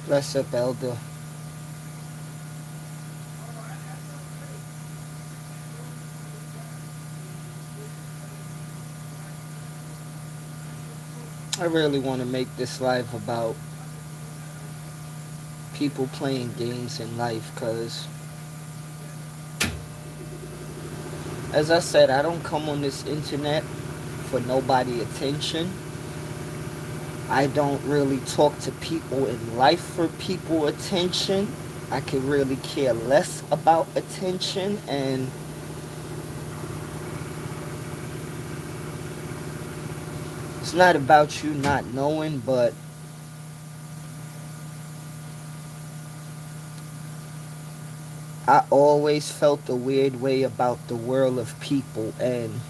Bless up, Elder. I really want to make this live about people playing games in life because, as I said, I don't come on this internet for nobody attention. I don't really talk to people in life for people attention. I could really care less about attention, and it's not about you not knowing, but I always felt a weird way about the world of people. And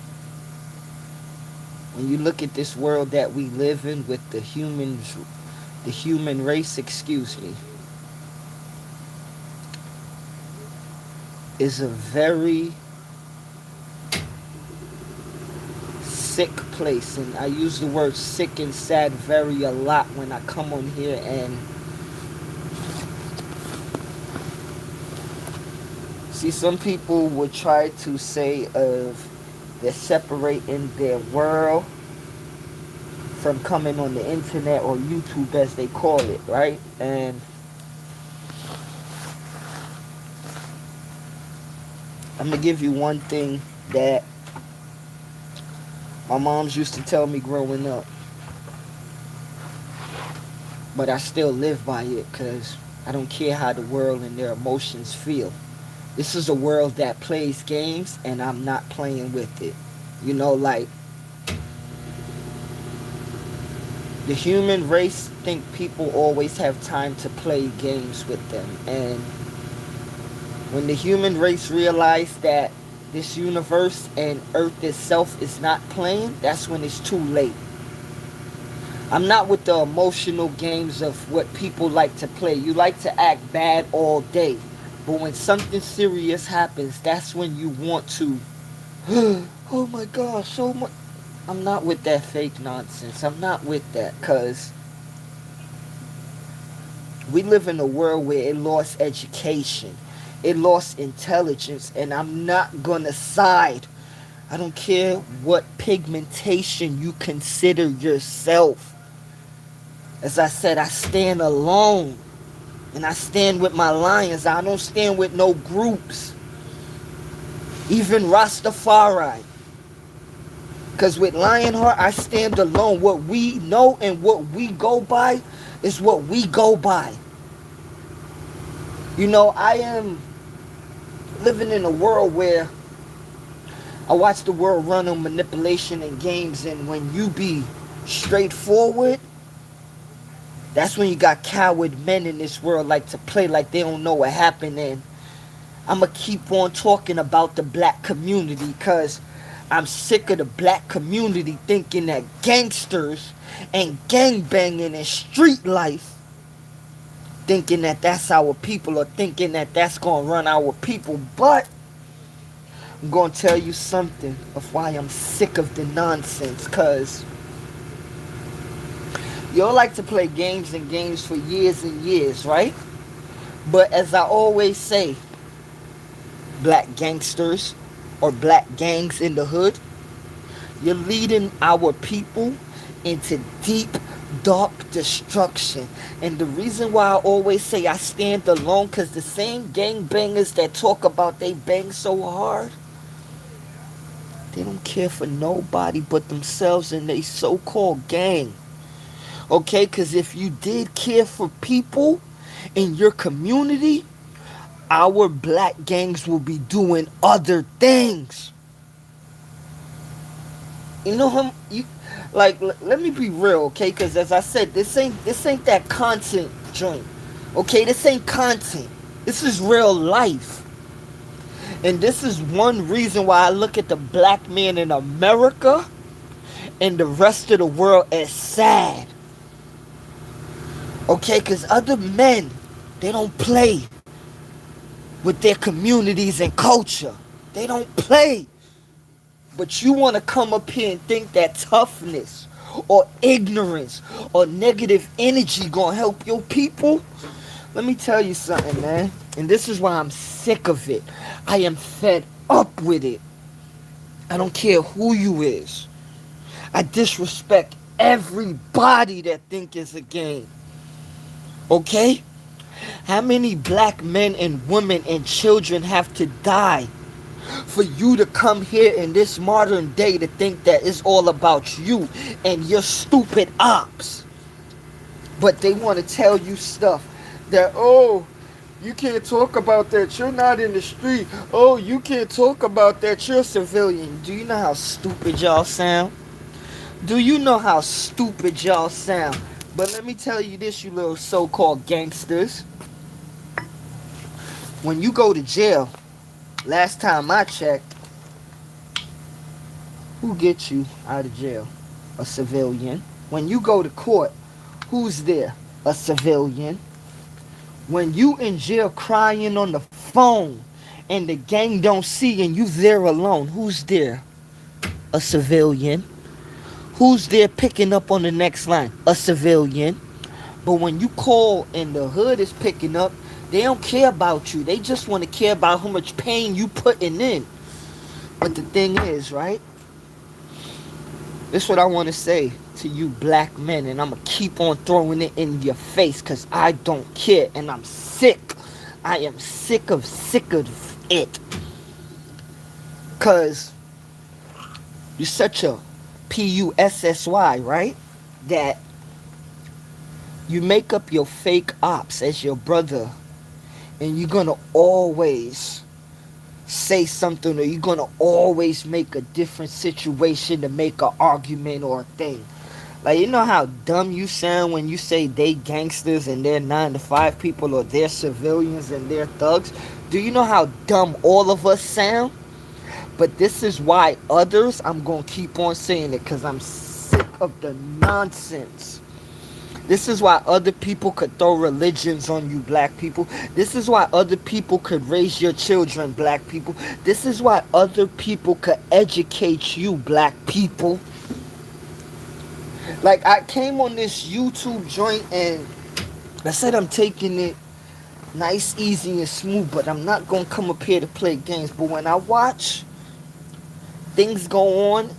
when you look at this world that we live in with the human race, excuse me, is a very sick place. And I use the word sick and sad very a lot when I come on here. And see, some people would try to say of they're separating their world from coming on the internet or YouTube as they call it, right? And I'm gonna give you one thing that my moms used to tell me growing up, but I still live by it because I don't care how the world and their emotions feel. This is a world that plays games, and I'm not playing with it. Like the human race think people always have time to play games with them. And when the human race realize that this universe and Earth itself is not playing, that's when it's too late. I'm not with the emotional games of what people like to play. You like to act bad all day. But when something serious happens, that's when you want to, oh my gosh, so much. I'm not with that fake nonsense. I'm not with that because we live in a world where it lost education. It lost intelligence. And I'm not going to side. I don't care what pigmentation you consider yourself. As I said, I stand alone. And I stand with my lions. I don't stand with no groups. Even Rastafari. Because with Lionheart, I stand alone. What we know and what we go by is what we go by. I am living in a world where I watch the world run on manipulation and games. And when you be straightforward, that's when you got coward men in this world like to play like they don't know what happened. And I'm going to keep on talking about the black community because I'm sick of the black community thinking that gangsters and gangbanging and street life, thinking that that's our people or thinking that that's going to run our people. But I'm going to tell you something of why I'm sick of the nonsense, because y'all like to play games and games for years and years, right? But as I always say, black gangsters or black gangs in the hood, you're leading our people into deep, dark destruction. And the reason why I always say I stand alone, because the same gangbangers that talk about they bang so hard, they don't care for nobody but themselves and they so-called gang. Okay, because if you did care for people in your community, our black gangs will be doing other things. You know how you like? Let me be real, okay? Because as I said, this ain't that content joint. Okay, this ain't content. This is real life, and this is one reason why I look at the black man in America and the rest of the world as sad. Okay, because other men, they don't play with their communities and culture. They don't play. But you want to come up here and think that toughness or ignorance or negative energy gonna help your people? Let me tell you something, man. And this is why I'm sick of it. I am fed up with it. I don't care who you is. I disrespect everybody that think it's a game. Okay? How many black men and women and children have to die for you to come here in this modern day to think that it's all about you and your stupid ops? But they want to tell you stuff that, oh, you can't talk about that. You're not in the street. Oh, you can't talk about that. You're a civilian. Do you know how stupid y'all sound? Do you know how stupid y'all sound? But let me tell you this, you little so-called gangsters. When you go to jail, last time I checked, who gets you out of jail? A civilian. When you go to court, who's there? A civilian. When you in jail crying on the phone and the gang don't see and you there alone, who's there? A civilian. Who's there picking up on the next line? A civilian. But when you call and the hood is picking up, they don't care about you. They just want to care about how much pain you putting in. But the thing is, right? This is what I want to say to you black men, and I'm going to keep on throwing it in your face because I don't care, and I'm sick. I am sick of it. Because you're such a Pussy, right? That you make up your fake ops as your brother, and you're going to always say something, or you're going to always make a different situation to make an argument or a thing. Like, you know how dumb you sound when you say they gangsters and they're 9 to 5 people, or they're civilians and they're thugs? Do you know how dumb all of us sound? But this is why others, I'm going to keep on saying it because I'm sick of the nonsense. This is why other people could throw religions on you, black people. This is why other people could raise your children, black people. This is why other people could educate you, black people. Like, I came on this YouTube joint and I said I'm taking it nice, easy, and smooth, but I'm not going to come up here to play games. But when I watch things go on,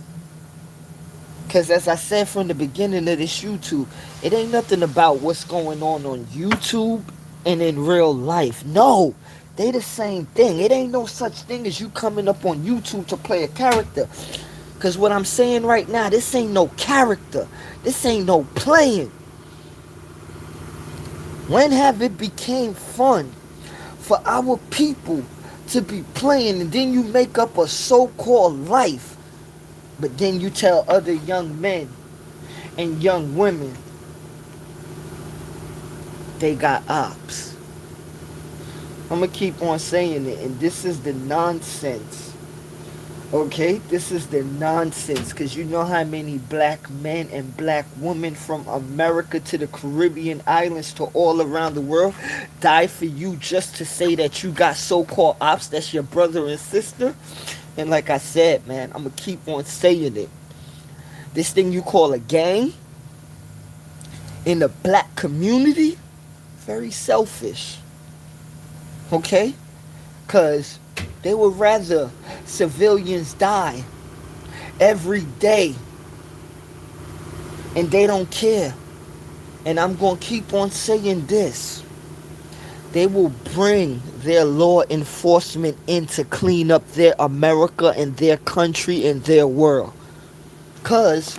because as I said from the beginning of this YouTube, it ain't nothing about what's going on YouTube and in real life. No, they the same thing. It ain't no such thing as you coming up on YouTube to play a character. Because what I'm saying right now, this ain't no character. This ain't no playing. When have it became fun for our people to be playing, and then you make up a so-called life, but then you tell other young men and young women they got ops? I'm going to keep on saying it, and this is the nonsense. Okay, this is the nonsense, because you know how many black men and black women from America to the Caribbean islands to all around the world die for you just to say that you got so-called ops, that's your brother and sister. And like I said, man, I'm going to keep on saying it. This thing you call a gang in the black community, very selfish. Okay? Because they would rather civilians die every day, and they don't care. And I'm going to keep on saying this. They will bring their law enforcement in to clean up their America and their country and their world. Because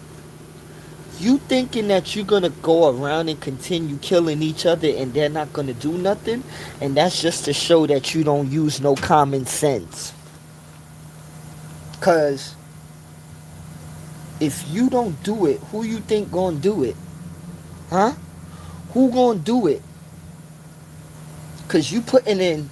you thinking that you're going to go around and continue killing each other and they're not going to do nothing? And that's just to show that you don't use no common sense. Because if you don't do it, who you think going to do it? Huh? Who going to do it? Because you putting in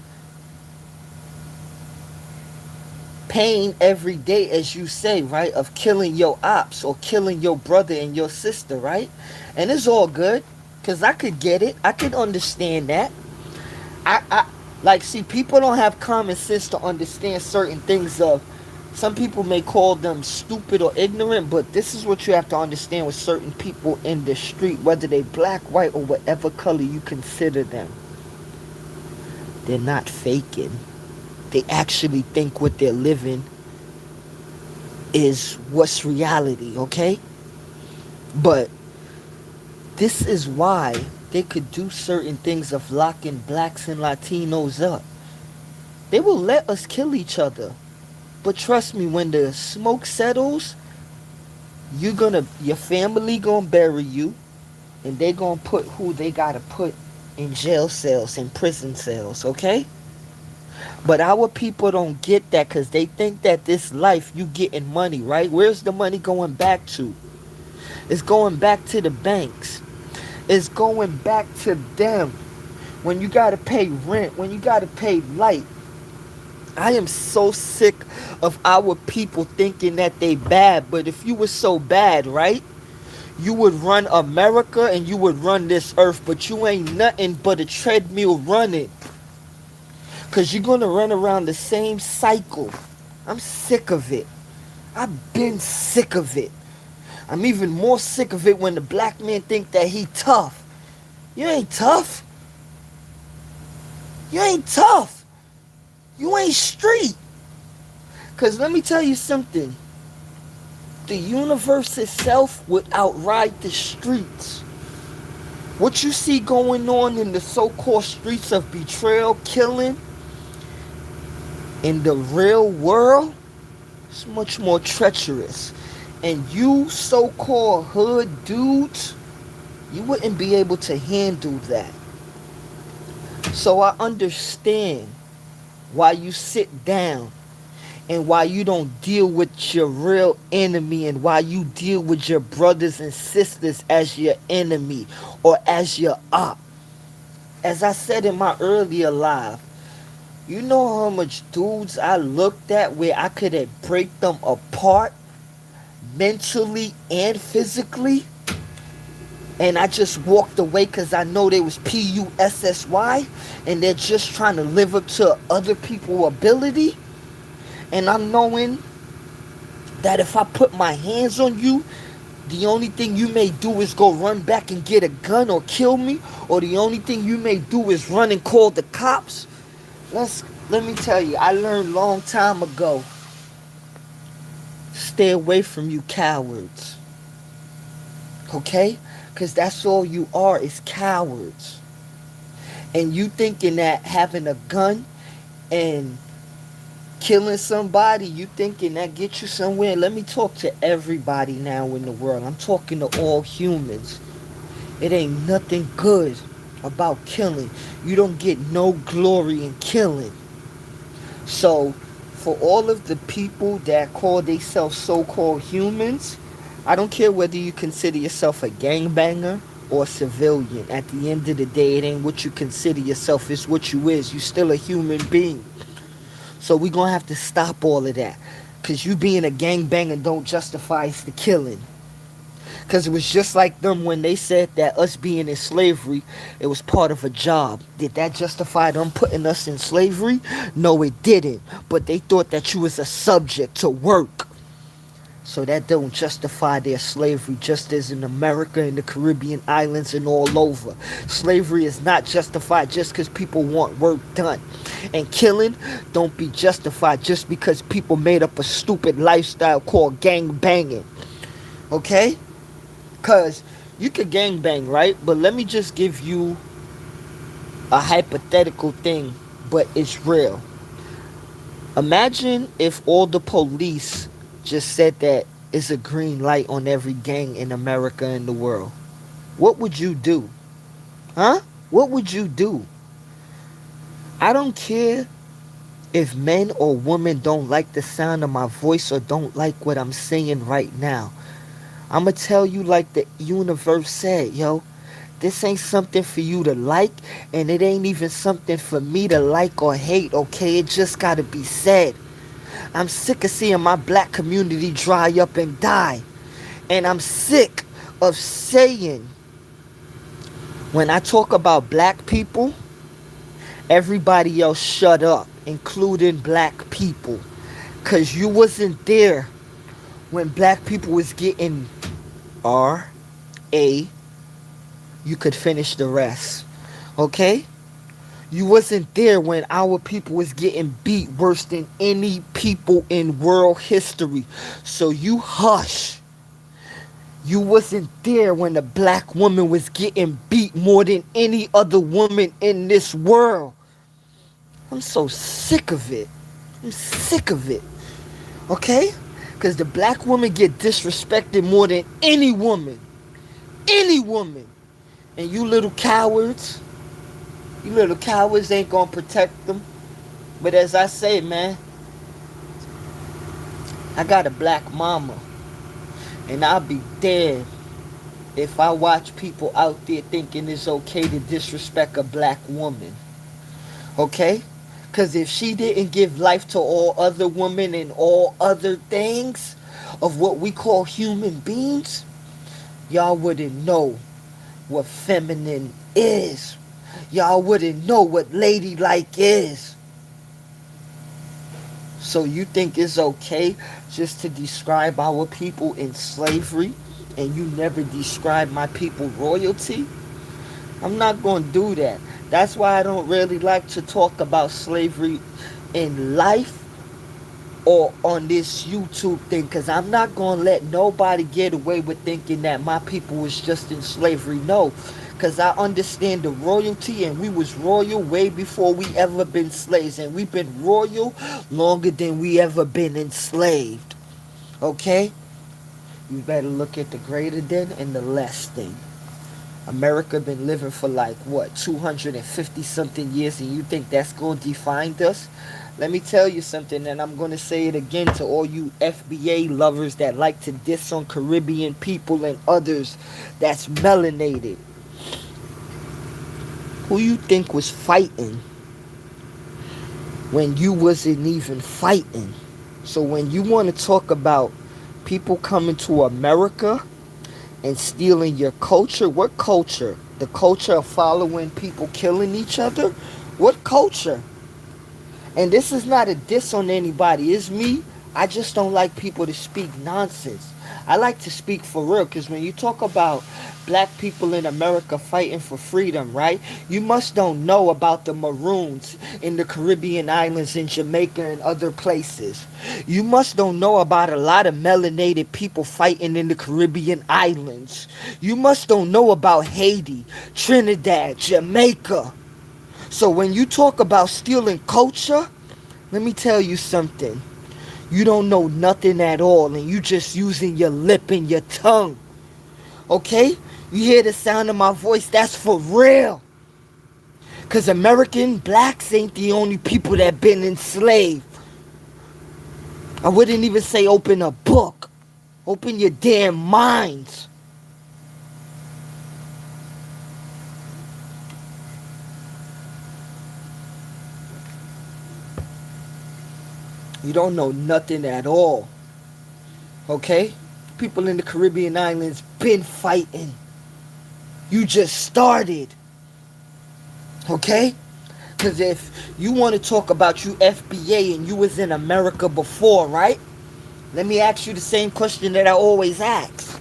pain every day, as you say, right, of killing your ops or killing your brother and your sister, right? And it's all good, because I could get it. I could understand that. Like, see, people don't have common sense to understand certain things of Some people may call them stupid or ignorant, but this is what you have to understand with certain people in the street, whether they black, white, or whatever color you consider them. They're not faking. They actually think what they're living is what's reality, okay? But this is why they could do certain things of locking blacks and Latinos up. They will let us kill each other. But trust me, when the smoke settles, your family gonna bury you, and they gonna put who they gotta put in jail cells and prison cells, okay? But our people don't get that because they think that this life you getting money, right? Where's the money going back to? It's going back to the banks. It's going back to them. When you gotta pay rent, when you gotta pay light. I am so sick of our people thinking that they bad. But if you were so bad, right? You would run America and you would run this earth. But you ain't nothing but a treadmill running. Because you're going to run around the same cycle. I'm sick of it. I've been sick of it. I'm even more sick of it when the black man think that he tough. You ain't tough. You ain't tough. You ain't street. Because let me tell you something. The universe itself would outride the streets. What you see going on in the so-called streets of betrayal, killing, in the real world, it's much more treacherous. And you so-called hood dudes, you wouldn't be able to handle that. So I understand why you sit down and why you don't deal with your real enemy and why you deal with your brothers and sisters as your enemy or as your op. As I said in my earlier live, you know how much dudes I looked at where I could break them apart mentally and physically, and I just walked away because I know they was PUSSY and they're just trying to live up to other people's ability. And I'm knowing that if I put my hands on you, the only thing you may do is go run back and get a gun or kill me, or the only thing you may do is run and call the cops. Let me tell you, I learned long time ago. Stay away from you cowards. Okay? Because that's all you are, is cowards. And you thinking that having a gun and killing somebody, you thinking that get you somewhere. Let me talk to everybody now in the world. I'm talking to all humans. It ain't nothing good about killing. You don't get no glory in killing. So, for all of the people that call themselves so-called humans, I don't care whether you consider yourself a gangbanger or a civilian. At the end of the day, it ain't what you consider yourself, it's what you is. You still a human being. So we gonna have to stop all of that. Cause you being a gangbanger don't justify the killing. Because it was just like them when they said that us being in slavery, it was part of a job. Did that justify them putting us in slavery? No, it didn't. But they thought that you was a subject to work. So that don't justify their slavery, just as in America and the Caribbean islands and all over. Slavery is not justified just because people want work done. And killing don't be justified just because people made up a stupid lifestyle called gang banging. Okay? Because you could gangbang, right? But let me just give you a hypothetical thing, but it's real. Imagine if all the police just said that it's a green light on every gang in America and the world. What would you do? Huh? What would you do? I don't care if men or women don't like the sound of my voice or don't like what I'm saying right now. I'ma tell you like the universe said, yo. This ain't something for you to like, and it ain't even something for me to like or hate, okay? It just gotta be said. I'm sick of seeing my black community dry up and die. And I'm sick of saying, when I talk about black people, everybody else shut up, including black people. Cause you wasn't there when black people was getting R.A. You could finish the rest. Okay? You wasn't there when our people was getting beat worse than any people in world history. So you hush. You wasn't there when the black woman was getting beat more than any other woman in this world. I'm so sick of it. I'm sick of it. Okay? Because the black woman get disrespected more than any woman. Any woman. And you little cowards ain't gonna protect them. But as I say, man, I got a black mama. And I'll be dead if I watch people out there thinking it's okay to disrespect a black woman. Okay? Because if she didn't give life to all other women and all other things of what we call human beings, y'all wouldn't know what feminine is. Y'all wouldn't know what ladylike is. So you think it's okay just to describe our people in slavery and you never describe my people royalty? I'm not going to do that. That's why I don't really like to talk about slavery in life or on this YouTube thing, because I'm not going to let nobody get away with thinking that my people was just in slavery. No, because I understand the royalty, and we was royal way before we ever been slaves, and we've been royal longer than we ever been enslaved. Okay? You better look at the greater than and the less than. America been living for like what, 250 something years, and you think that's going to define us? Let me tell you something, and I'm going to say it again to all you FBA lovers that like to diss on Caribbean people and others that's melanated. Who you think was fighting when you wasn't even fighting? So when you want to talk about people coming to America and stealing your culture, what culture? The culture of following people killing each other? What culture? And this is not a diss on anybody. It's me. I just don't like people to speak nonsense. I like to speak for real, because when you talk about black people in America fighting for freedom, right? You must don't know about the Maroons in the Caribbean islands, in Jamaica and other places. You must don't know about a lot of melanated people fighting in the Caribbean islands. You must don't know about Haiti, Trinidad, Jamaica. So when you talk about stealing culture, let me tell you something. You don't know nothing at all, and you just using your lip and your tongue. Okay? You hear the sound of my voice? That's for real. Because American blacks ain't the only people that been enslaved. I wouldn't even say open a book. Open your damn minds. You don't know nothing at all. Okay? People in the Caribbean islands been fighting. You just started. Okay? Because if you want to talk about you FBA and you was in America before, right? Let me ask you the same question that I always ask.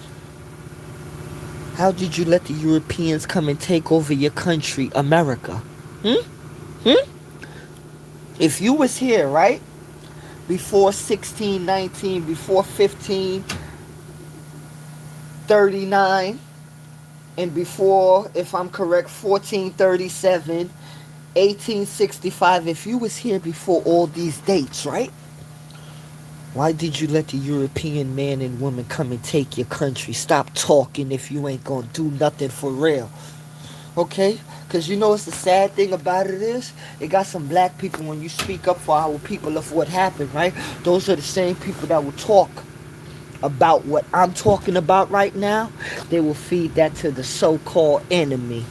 How did you let the Europeans come and take over your country, America? If you was here, right? Before 1619, before 1539, and before, if I'm correct, 1437, 1865, if you was here before all these dates, right? Why did you let the European man and woman come and take your country? Stop talking if you ain't gonna do nothing for real. Okay? Because you know what's the sad thing about it is? It got some black people, when you speak up for our people of what happened, right? Those are the same people that will talk about what I'm talking about right now. They will feed that to the so-called enemy.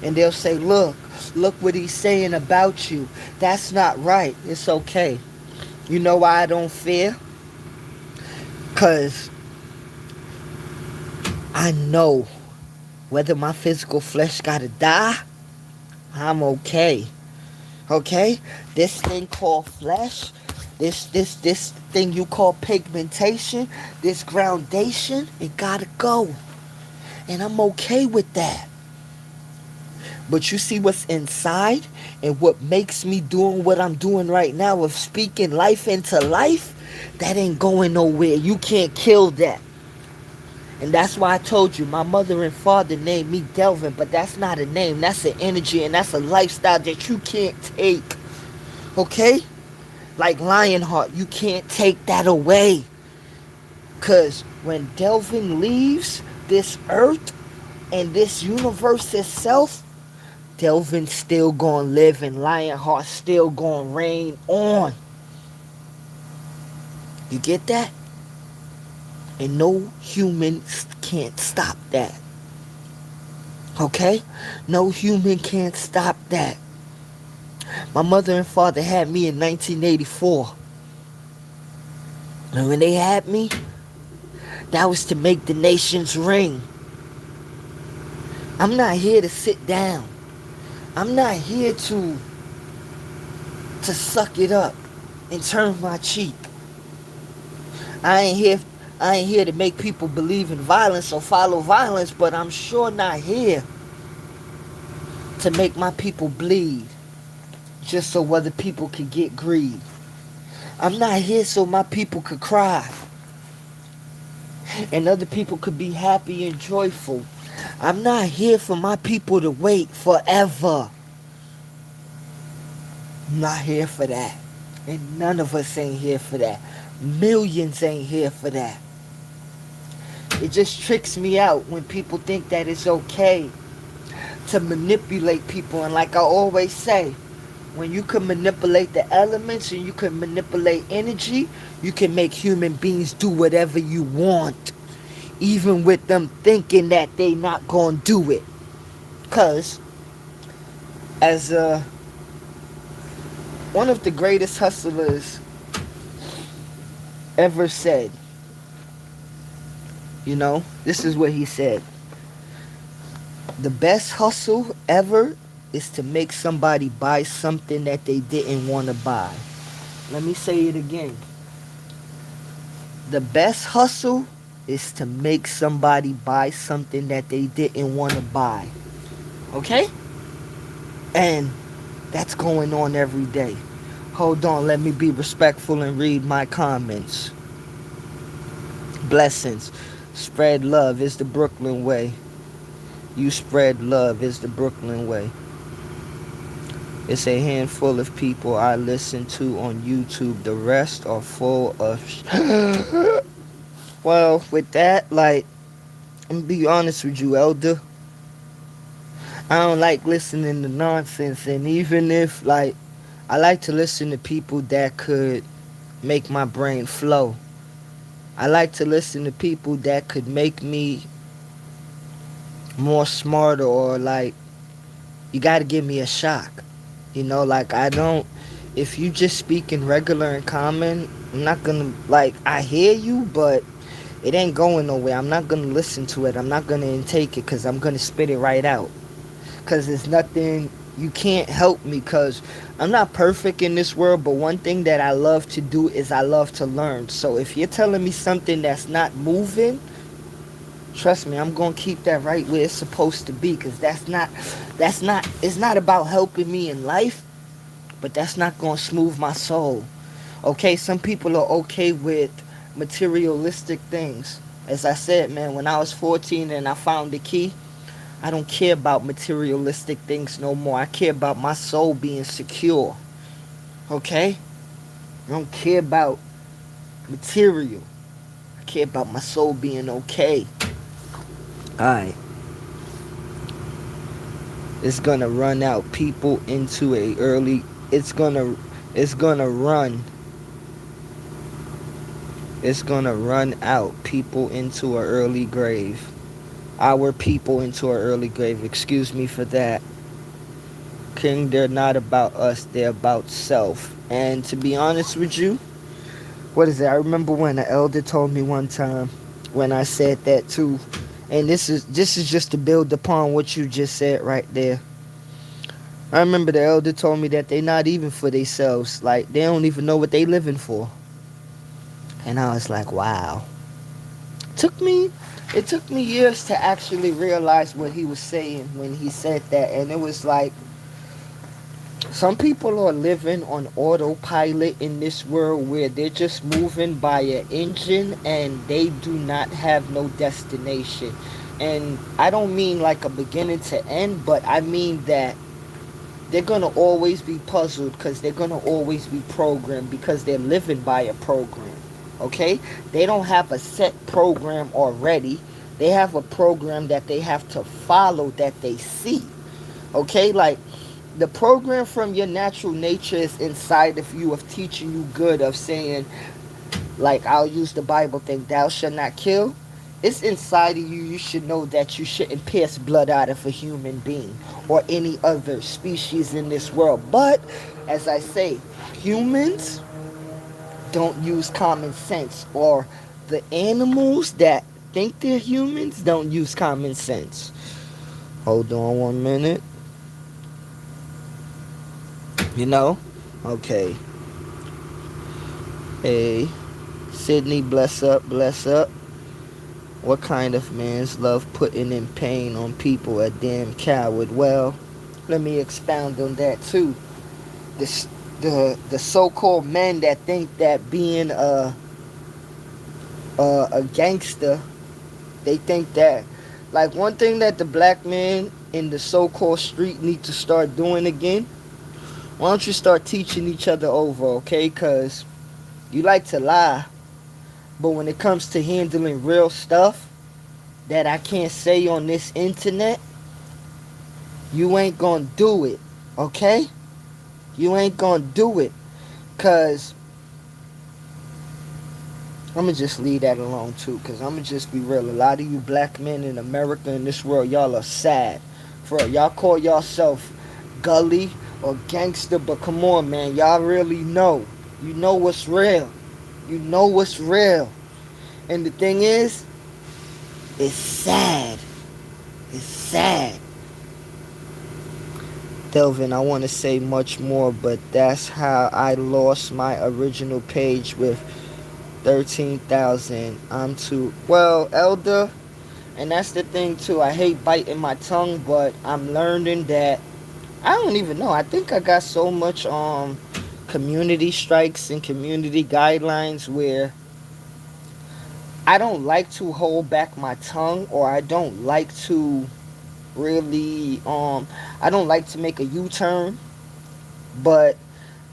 And they'll say, look what he's saying about you. That's not right. It's okay. You know why I don't fear? Because I know whether my physical flesh gotta die, I'm okay. Okay? This thing called flesh, This thing you call pigmentation, this groundation, it gotta go. And I'm okay with that. But you see what's inside and what makes me doing what I'm doing right now of speaking life into life, that ain't going nowhere. You can't kill that. And that's why I told you my mother and father named me Delvin, but that's not a name. That's an energy and that's a lifestyle that you can't take. Okay? Like Lionheart, you can't take that away. Because when Delvin leaves this earth and this universe itself, Delvin's still gonna live and Lionheart still gonna reign on. You get that? And no human can't stop that. Okay? No human can't stop that. My mother and father had me in 1984. And when they had me, that was to make the nations ring. I'm not here to sit down. I'm not here to suck it up and turn my cheek. I ain't here to make people believe in violence or follow violence, but I'm sure not here to make my people bleed just so other people could get greed. I'm not here so my people could cry and other people could be happy and joyful. I'm not here for my people to wait forever. I'm not here for that. And none of us ain't here for that. Millions ain't here for that. It just tricks me out when people think that it's okay to manipulate people. And like I always say, when you can manipulate the elements and you can manipulate energy, you can make human beings do whatever you want. Even with them thinking that they not gonna do it. Cause as one of the greatest hustlers ever said, you know, this is what he said. The best hustle ever is to make somebody buy something that they didn't want to buy. Let me say it again. The best hustle is to make somebody buy something that they didn't want to buy. Okay? And that's going on every day. Hold on, let me be respectful and read my comments. Blessings. Spread love is the Brooklyn way. You spread love is the Brooklyn way. It's a handful of people I listen to on YouTube. The rest are full of Well, with that, like, I'm gonna be honest with you, Elder. I don't like listening to nonsense. And even if, like, I like to listen to people that could make my brain flow. I like to listen to people that could make me more smarter, or like, you gotta give me a shock. You know, like, I don't, if you just speak in regular and common, I'm not gonna, like, I hear you, but it ain't going nowhere. I'm not gonna listen to it. I'm not gonna intake it, because I'm gonna spit it right out. Because there's nothing, you can't help me, because I'm not perfect in this world, but one thing that I love to do is I love to learn. So if you're telling me something that's not moving, trust me, I'm gonna keep that right where it's supposed to be, because it's not about helping me in life, but that's not gonna smooth my soul. Okay, some people are okay with materialistic things. As I said, man, when I was 14 and I found the key, I don't care about materialistic things no more. I care about my soul being secure. Okay? I don't care about material. I care about my soul being okay. Alright. It's gonna run out people into a early it's gonna run out people into an early grave. Our people into an early grave. Excuse me for that. King, they're not about us, they're about self. And to be honest with you, what is it? I remember when an elder told me one time, when I said that too, and this is just to build upon what you just said right there. I remember the elder told me that they not even for themselves. Like, they don't even know what they living for. And I was like, wow. Took me it took me years to actually realize what he was saying when he said that. And it was like, some people are living on autopilot in this world where they're just moving by an engine and they do not have no destination. And I don't mean like a beginning to end, but I mean that they're going to always be puzzled because they're going to always be programmed because they're living by a program. Okay? They don't have a set program already. They have a program that they have to follow that they see. Okay? Like, the program from your natural nature is inside of you of teaching you good, of saying, like, I'll use the Bible thing, thou shalt not kill. It's inside of you. You should know that you shouldn't pierce blood out of a human being or any other species in this world. But as I say, humans don't use common sense, or the animals that think they're humans don't use common sense. Hold on 1 minute. You know? Okay. Hey, Sydney, bless up, bless up. What kind of man's love putting in pain on people? A damn coward. Well, let me expound on that too. The so-called men that think that being a gangster, they think that, like, one thing that the black man in the so-called street need to start doing again. Why don't you start teaching each other over, okay? Cause you like to lie, but when it comes to handling real stuff that I can't say on this internet, you ain't gonna do it, okay? You ain't gonna do it, cause I'm gonna just leave that alone too, cause I'm gonna just be real. A lot of you black men in America, in this world, y'all are sad. For real, y'all call yourself gully or gangster, but come on, man, y'all really know. You know what's real. You know what's real. And the thing is, it's sad. It's sad. Delvin, I want to say much more, but that's how I lost my original page with 13,000. I'm too, well, elder, and that's the thing too. I hate biting my tongue, but I'm learning that I don't even know. I think I got so much community strikes and community guidelines where I don't like to hold back my tongue, or I don't like to really I don't like to make a U-turn. But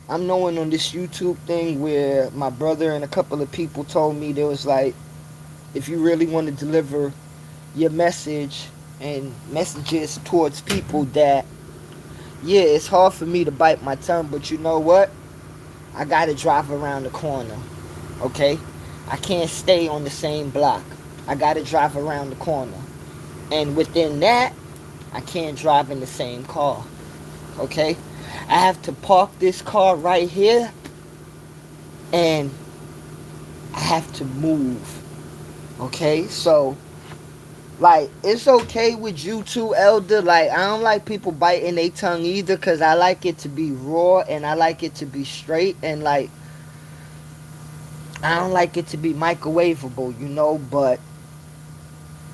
I'm knowing on this YouTube thing where my brother and a couple of people told me, there was like, if you really want to deliver your message and messages towards people, that yeah, it's hard for me to bite my tongue, but you know what? I gotta drive around the corner. Okay? I can't stay on the same block. I gotta drive around the corner. And within that, I can't drive in the same car. Okay? I have to park this car right here, and I have to move. Okay? So, like, it's okay with you too, elder. Like, I don't like people biting their tongue either, because I like it to be raw and I like it to be straight, and like, I don't like it to be microwavable, you know, but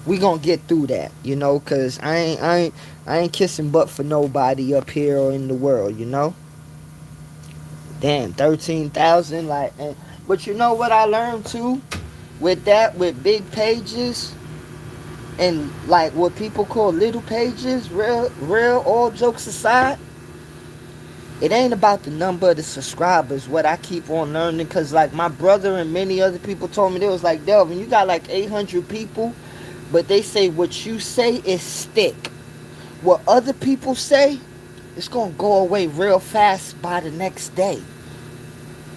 we gonna get through that, you know, cause I ain't kissing butt for nobody up here or in the world, you know. Damn, 13,000, like, and but you know what I learned too, with that, with big pages and like what people call little pages, real, all jokes aside, it ain't about the number of the subscribers. What I keep on learning, cause like my brother and many other people told me, they was like, Delvin, you got like 800 people, but they say what you say is stick. What other people say, it's gonna go away real fast by the next day.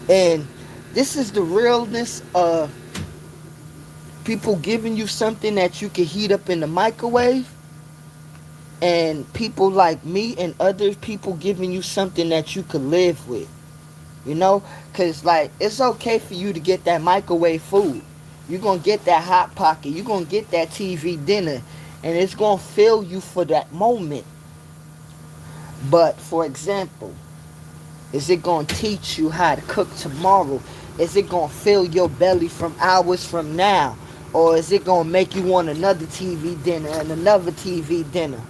And this is the realness of people giving you something that you can heat up in the microwave, and people like me and other people giving you something that you could live with. You know? Because, like, it's okay for you to get that microwave food. You're going to get that Hot Pocket. You're going to get that TV dinner. And it's going to fill you for that moment. But for example, is it going to teach you how to cook tomorrow? Is it going to fill your belly from hours from now? Or is it going to make you want another TV dinner and another TV dinner?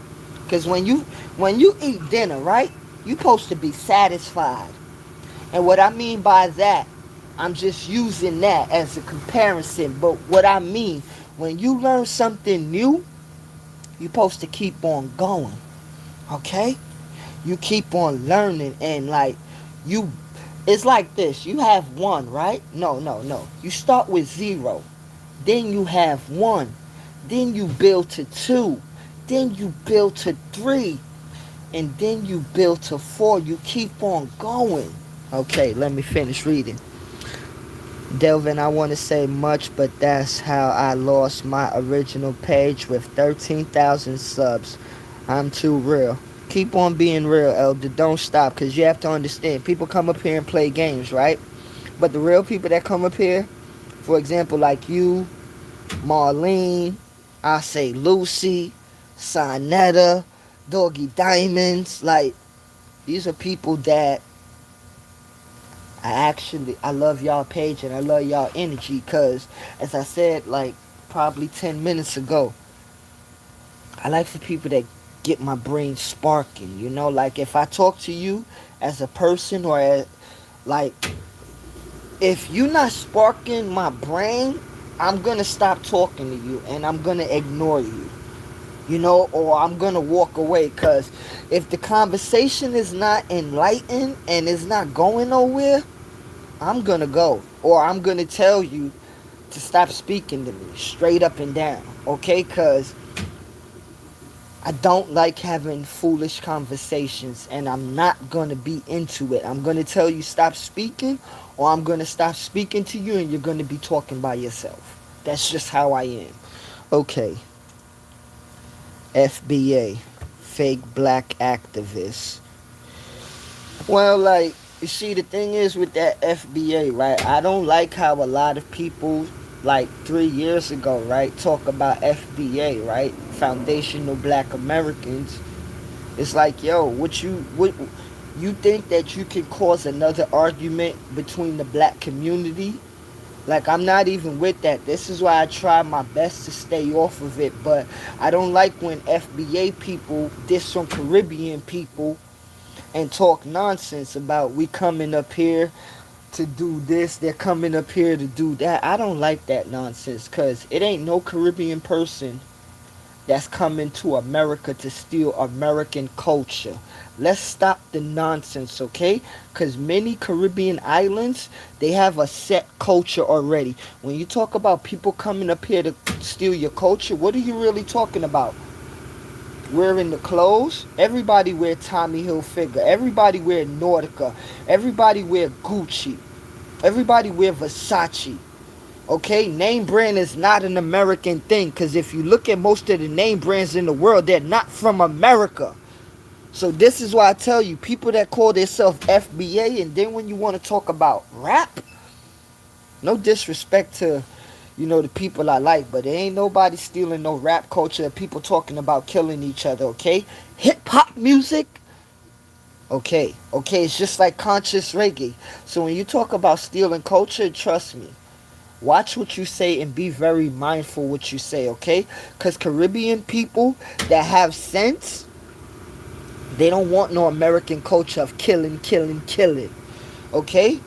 Because when you eat dinner, right, you're supposed to be satisfied. And what I mean by that, I'm just using that as a comparison. But what I mean, when you learn something new, you're supposed to keep on going. Okay? You keep on learning and like you it's like this. You have one, right? No, no, no. You start with zero. Then you have one. Then you build to two. Then you build to three. And then you build to four. You keep on going. Okay, let me finish reading. Delvin, I want to say much, but that's how I lost my original page with 13,000 subs. I'm too real. Keep on being real, Elder. Don't stop, because you have to understand. People come up here and play games, right? But the real people that come up here, for example, like you, Marlene, I say Lucy, Sonetta, Doggy Diamonds, like, these are people that I love y'all page and I love y'all energy because, as I said, like probably 10 minutes ago, I like for people that get my brain sparking. You know, like if I talk to you as a person or like if you're not sparking my brain, I'm gonna stop talking to you and I'm gonna ignore you. You know, or I'm gonna walk away because if the conversation is not enlightened and is not going nowhere, I'm gonna go, or I'm gonna tell you to stop speaking to me straight up and down, okay? Because I don't like having foolish conversations, and I'm not gonna be into it. I'm gonna tell you stop speaking, or I'm gonna stop speaking to you, and you're gonna be talking by yourself. That's just how I am. Okay, FBA, fake black activist. Well, like, you see, the thing is with that FBA, right? I don't like how a lot of people, like 3 years ago, right, talk about FBA, right? Foundational Black Americans. It's like, yo, what you think that you can cause another argument between the black community? Like, I'm not even with that. This is why I try my best to stay off of it. But I don't like when FBA people diss some Caribbean people and talk nonsense about we coming up here to do this, they're coming up here to do that. I don't like that nonsense because it ain't no Caribbean person that's coming to America to steal American culture. Let's stop the nonsense, okay? Because many Caribbean islands, they have a set culture already. When you talk about people coming up here to steal your culture, what are you really talking about? Wearing the clothes? Everybody wear Tommy Hilfiger. Everybody wear Nautica. Everybody wear Gucci. Everybody wear Versace. Okay, name brand is not an American thing because if you look at most of the name brands in the world, they're not from America. So this is why I tell you, people that call themselves FBA, and then when you want to talk about rap, no disrespect to, the people I like, but there ain't nobody stealing no rap culture. People talking about killing each other, okay? Hip hop music, okay, it's just like conscious reggae. So when you talk about stealing culture, trust me, watch what you say and be very mindful what you say, okay? Because Caribbean people that have sense, they don't want no American culture of killing, killing, killing, okay?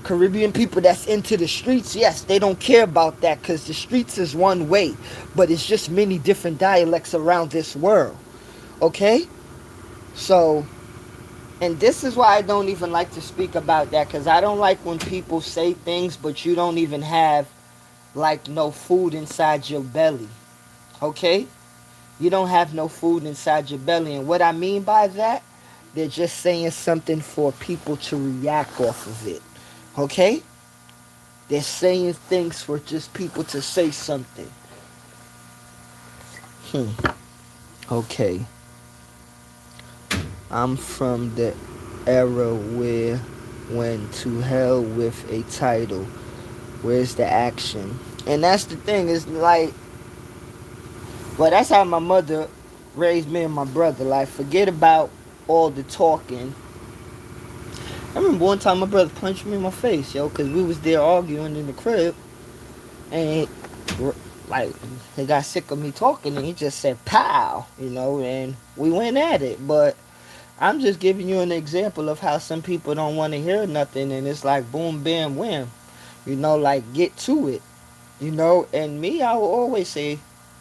Caribbean people that's into the streets, yes, they don't care about that because the streets is one way, but it's just many different dialects around this world, okay? So, and this is why I don't even like to speak about that because I don't like when people say things but you don't even have like no food inside your belly, okay? You don't have no food inside your belly, and what I mean by that, they're just saying something for people to react off of it, okay? They're saying things for just people to say something. Okay. I'm from the era where when to hell with a title. Where's the action? And that's the thing, is like, well, that's how my mother raised me and my brother. Like, forget about all the talking. I remember one time my brother punched me in my face, yo, because we was there arguing in the crib, and like he got sick of me talking, and he just said "pow," and we went at it. But I'm just giving you an example of how some people don't want to hear nothing, and it's like boom, bam, wham, like get to it, And me, I will always say,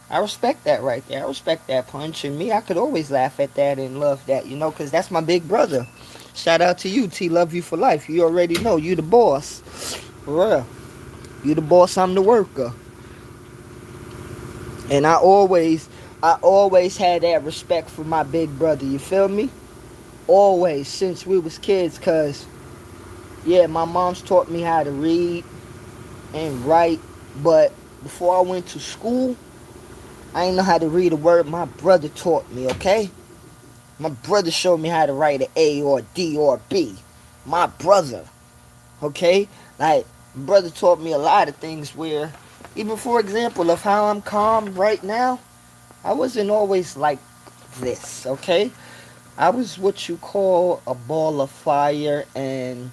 I respect that right there. I respect that punch, and me, I could always laugh at that and love that, because that's my big brother. Shout out to you, T. Love you for life. You already know you the boss, for real. You the boss, I'm the worker. And I always had that respect for my big brother. You feel me? Always, since we was kids, cause yeah, my mom's taught me how to read and write, but before I went to school, I didn't know how to read a word. My brother taught me, okay? My brother showed me how to write an A or a D or a B. My brother, okay? Like, brother taught me a lot of things where, even for example, of how I'm calm right now, I wasn't always like this, okay? I was what you call a ball of fire, and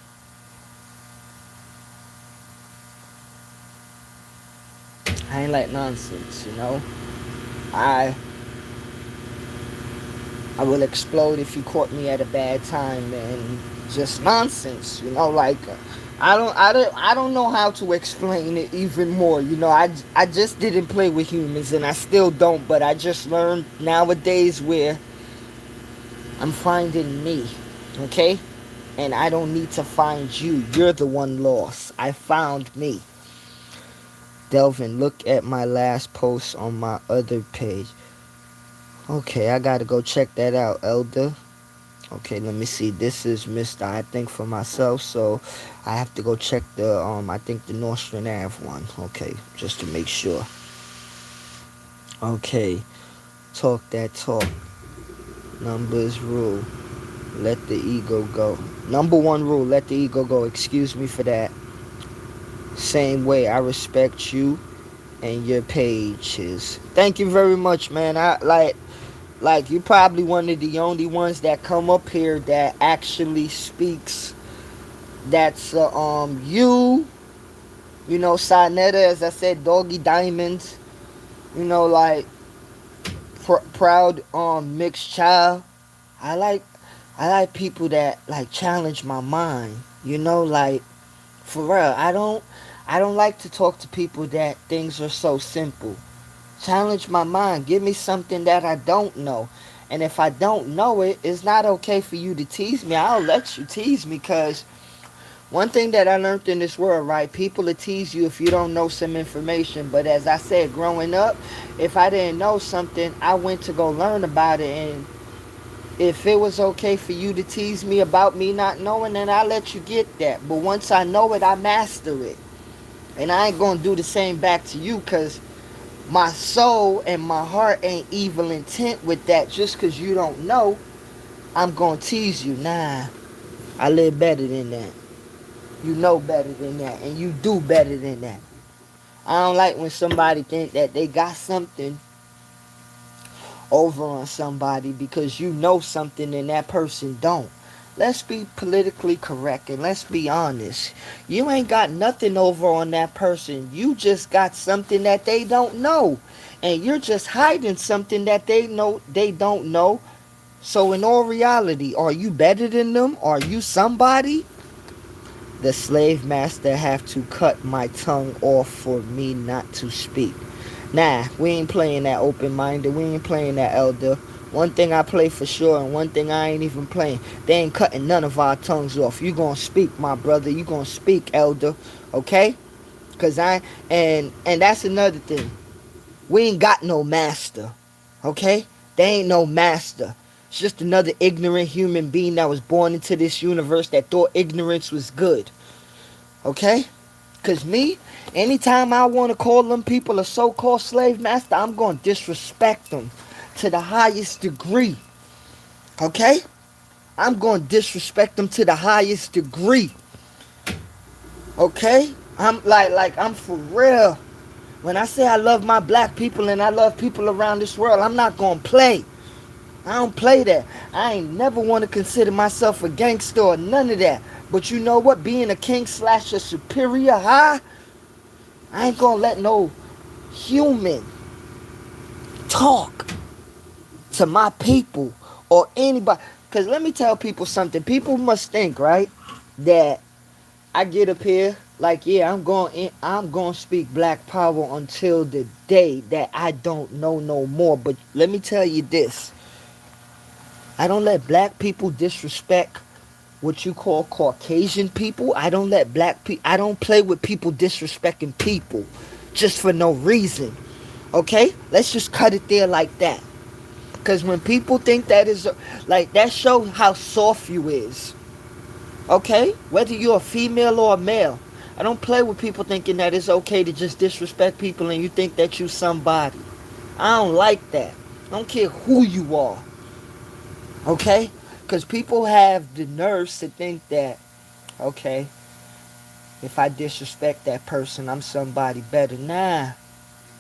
I ain't like nonsense. I I will explode if you caught me at a bad time, and just nonsense. Like I don't know how to explain it even more. I just didn't play with humans, and I still don't, but I just learned nowadays where I'm finding me, okay? And I don't need to find you. You're the one lost. I found me. Delvin, look at my last post on my other page. Okay, I gotta go check that out, Elder. Okay, let me see. This is Mr. I think for myself, so I have to go check I think the Nostrand Ave one. Okay, just to make sure. Okay, talk that talk. Numbers rule. Let the ego go. Number one rule, let the ego go. Excuse me for that. Same way, I respect you and your pages. Thank you very much, man. I like you probably one of the only ones that come up here that actually speaks. That's Sinetta, as I said, Doggy Diamonds, like proud mixed child. I like I like people that like challenge my mind. Like for real. I don't like to talk to people that things are so simple. Challenge my mind. Give me something that I don't know. And if I don't know it, it's not okay for you to tease me. I'll let you tease me, because one thing that I learned in this world, right? People will tease you if you don't know some information. But as I said, growing up, if I didn't know something, I went to go learn about it. And if it was okay for you to tease me about me not knowing, then I'll let you get that. But once I know it, I master it. And I ain't going to do the same back to you, because my soul and my heart ain't evil intent with that. Just because you don't know, I'm going to tease you. Nah, I live better than that. You know better than that, and you do better than that. I don't like when somebody think that they got something over on somebody because you know something and that person don't. Let's be politically correct and let's be honest. You ain't got nothing over on that person. You just got something that they don't know. And you're just hiding something that they don't know. So in all reality, are you better than them? Are you somebody? The slave master have to cut my tongue off for me not to speak. Nah, we ain't playing that open-minded. We ain't playing that, Elder. One thing I play for sure, and one thing I ain't even playing. They ain't cutting none of our tongues off. You gonna speak, my brother. You gonna speak, Elder. Okay? Cause and that's another thing. We ain't got no master. Okay? They ain't no master. It's just another ignorant human being that was born into this universe that thought ignorance was good. Okay? Because me, anytime I want to call them people a so-called slave master, I'm going to disrespect them to the highest degree. Okay? I'm going to disrespect them to the highest degree. Okay? I'm I'm for real. When I say I love my black people and I love people around this world, I'm not going to play. I don't play that. I ain't never want to consider myself a gangster or none of that. But you know what? Being a king slash a superior, huh? I ain't gonna let no human talk to my people or anybody. Cause let me tell people something. People must think, right, that I get up here like, yeah, I'm going to speak black power until the day that I don't know no more. But let me tell you this. I don't let black people disrespect what you call Caucasian people. I don't play with people disrespecting people just for no reason. Okay? Let's just cut it there like that. Cuz when people think that is like that show how soft you is. Okay? Whether you're a female or a male. I don't play with people thinking that it's okay to just disrespect people and you think that you somebody. I don't like that. I don't care who you are. Okay? Because people have the nerves to think that, okay, if I disrespect that person, I'm somebody better. Nah.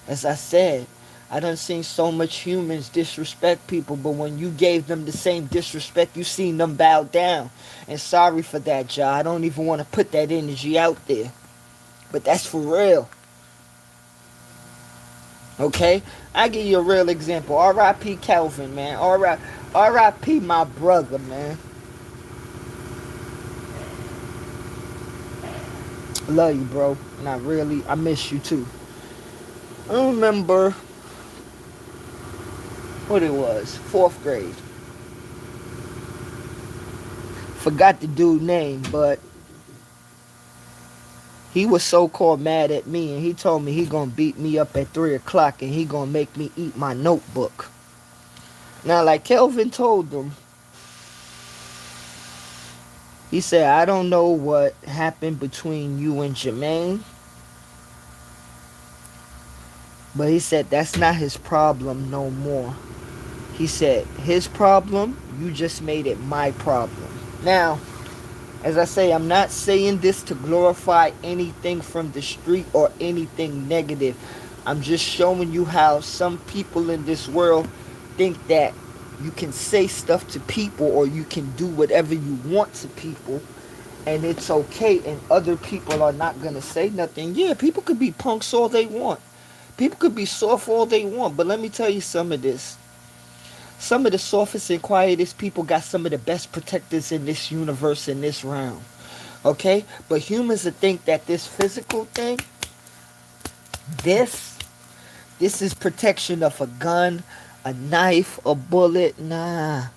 As I said, I done seen so much humans disrespect people, but when you gave them the same disrespect, you seen them bow down. And sorry for that, y'all. I don't even want to put that energy out there. But that's for real. Okay? I give you a real example. R.I.P. Kelvin, man. R.I.P. my brother, man. Love you, bro. And I miss you too. I remember what it was, 4th grade. Forgot the dude's name, but he was so-called mad at me, and he told me he gonna beat me up at 3 o'clock, and he gonna make me eat my notebook. Now, like Kelvin told them, he said, I don't know what happened between you and Jermaine, but he said that's not his problem no more. He said, his problem, you just made it my problem. Now, as I say, I'm not saying this to glorify anything from the street or anything negative. I'm just showing you how some people in this world think that you can say stuff to people or you can do whatever you want to people and it's okay, and other people are not going to say nothing. Yeah, people could be punks all they want. People could be soft all they want, but let me tell you some of this. Some of the softest and quietest people got some of the best protectors in this universe, in this realm. Okay? But humans would think that this physical thing, this is protection of a gun, a knife, a bullet. Nah.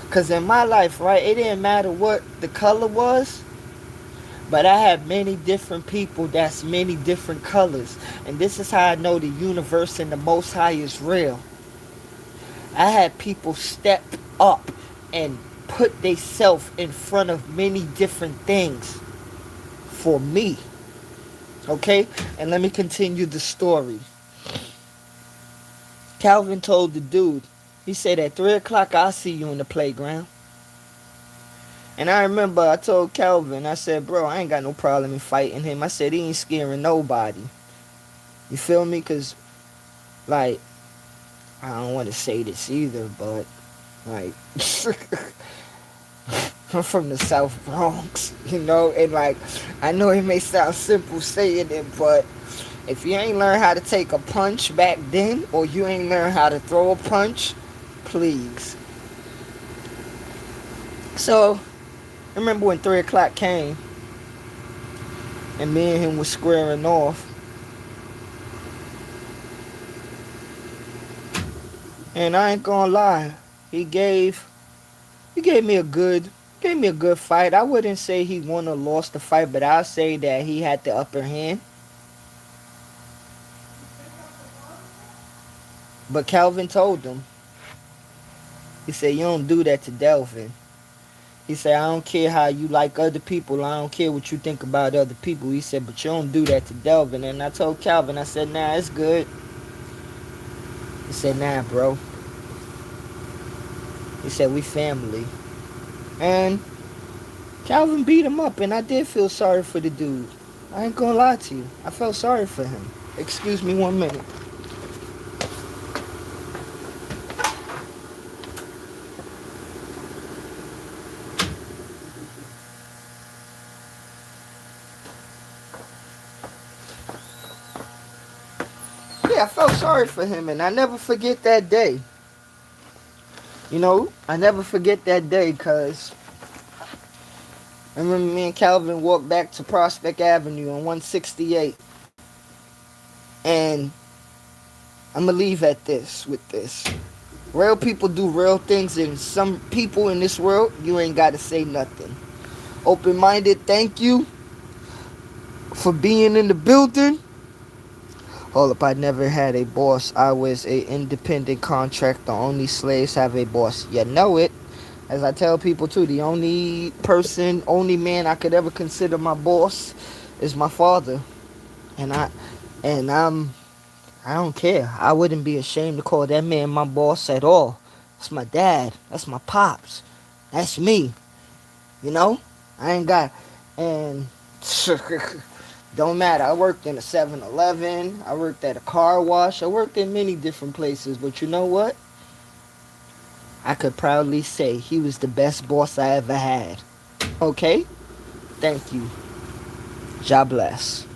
Because in my life, right, it didn't matter what the color was, but I had many different people that's many different colors. And this is how I know the universe and the Most High is real. I had people step up and put themselves in front of many different things for me. Okay? And let me continue the story. Calvin told the dude, he said, at 3 o'clock, I'll see you in the playground. And I remember I told Calvin, I said, bro, I ain't got no problem in fighting him. I said, he ain't scaring nobody. You feel me? Because, like, I don't want to say this either, but, like, I'm from the South Bronx, you know? And, like, I know it may sound simple saying it, but if you ain't learned how to take a punch back then, or you ain't learned how to throw a punch, please. So, I remember when 3 o'clock came, and me and him was squaring off. And I ain't gonna lie, he gave me a good fight. I wouldn't say he won or lost the fight, but I'll say that he had the upper hand. But Calvin told him, he said, you don't do that to Delvin. He said, I don't care how you like other people. I don't care what you think about other people. He said, but you don't do that to Delvin. And I told Calvin, I said, nah, it's good. He said, nah, bro. He said, we family. And Calvin beat him up, and I did feel sorry for the dude. I ain't gonna lie to you. I felt sorry for him. Excuse me 1 minute. I felt sorry for him, and I never forget that day. I never forget that day because I remember me and Calvin walked back to Prospect Avenue on 168. And I'm going to leave at this with this. Real people do real things, and some people in this world, you ain't got to say nothing. Open-minded, thank you for being in the building. Hold up, I never had a boss. I was a independent contractor. Only slaves have a boss. You know it. As I tell people too, the only man I could ever consider my boss is my father. And I don't care. I wouldn't be ashamed to call that man my boss at all. That's my dad. That's my pops. That's me. You know? I ain't got... And... Don't matter. I worked in a 7-Eleven. I worked at a car wash. I worked in many different places. But you know what? I could proudly say he was the best boss I ever had. Okay? Thank you. God bless.